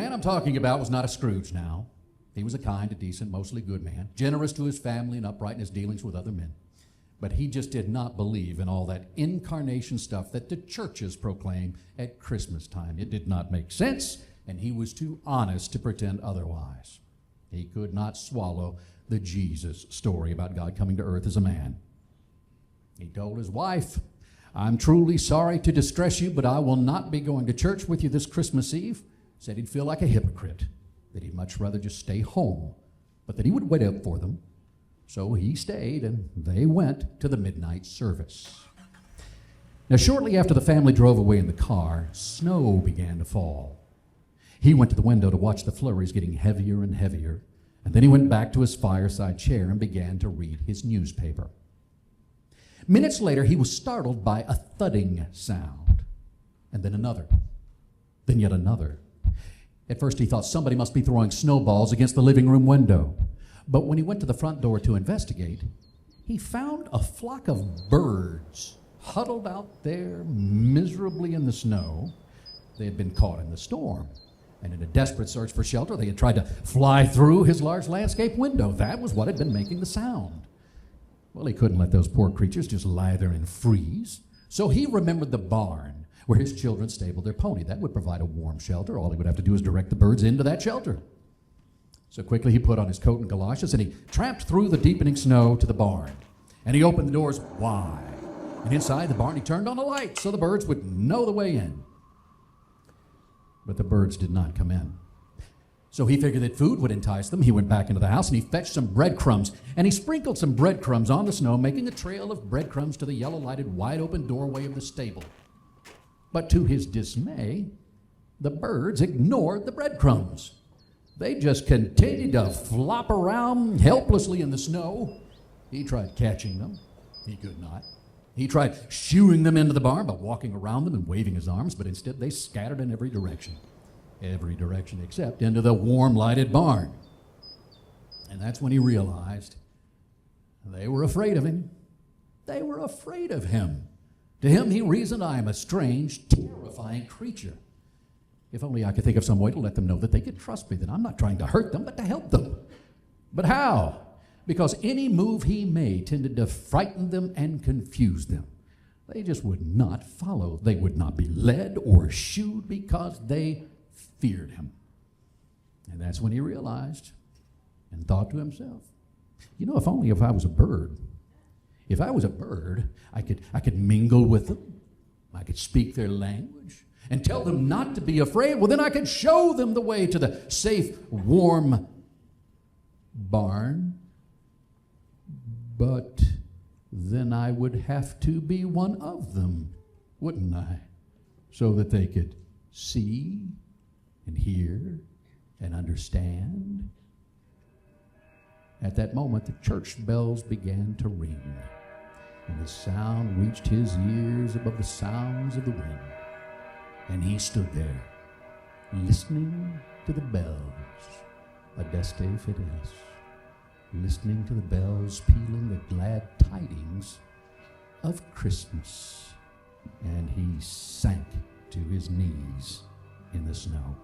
man I'm talking about was not a Scrooge now. He was a kind, a decent, mostly good man, generous to his family and upright in his dealings with other men. But he just did not believe in all that incarnation stuff that the churches proclaim at Christmas time. It did not make sense, and he was too honest to pretend otherwise. He could not swallow the Jesus story about God coming to earth as a man. He told his wife, "I'm truly sorry to distress you, but I will not be going to church with you this Christmas Eve." Said he'd feel like a hypocrite, that he'd much rather just stay home, but that he would wait up for them. So he stayed, and they went to the midnight service. Now, shortly after the family drove away in the car, snow began to fall. He went to the window to watch the flurries getting heavier and heavier, and then he went back to his fireside chair and began to read his newspaper. Minutes later, he was startled by a thudding sound, and then another, then yet another. At first, he thought somebody must be throwing snowballs against the living room window. But when he went to the front door to investigate, he found a flock of birds huddled out there miserably in the snow. They had been caught in the storm, and in a desperate search for shelter, they had tried to fly through his large landscape window. That was what had been making the sound. Well, he couldn't let those poor creatures just lie there and freeze. So he remembered the barn where his children stabled their pony. That would provide a warm shelter. All he would have to do is direct the birds into that shelter. So quickly he put on his coat and galoshes, and he tramped through the deepening snow to the barn. And he opened the doors wide. And inside the barn he turned on a light so the birds would know the way in. But the birds did not come in. So he figured that food would entice them. He went back into the house and he fetched some breadcrumbs, and he sprinkled some breadcrumbs on the snow, making a trail of breadcrumbs to the yellow-lighted, wide-open doorway of the stable. But to his dismay, the birds ignored the breadcrumbs. They just continued to flop around helplessly in the snow. He tried catching them. He could not. He tried shooing them into the barn by walking around them and waving his arms, but instead they scattered in every direction except into the warm, lighted barn. And that's when he realized they were afraid of him. They were afraid of him. To him, he reasoned, "I am a strange, terrifying creature. If only I could think of some way to let them know that they could trust me, that I'm not trying to hurt them, but to help them." But how? Because any move he made tended to frighten them and confuse them. They just would not follow. They would not be led or shooed because they feared him. And that's when he realized and thought to himself, if only if I was a bird. If I was a bird, I could mingle with them. I could speak their language and tell them not to be afraid. Well, then I could show them the way to the safe, warm barn. But then I would have to be one of them, wouldn't I? So that they could see and hear and understand. At that moment, the church bells began to ring, and the sound reached his ears above the sounds of the wind. And he stood there, listening to the bells, Adeste Fidelis, listening to the bells pealing the glad tidings of Christmas. And he sank to his knees in the snow.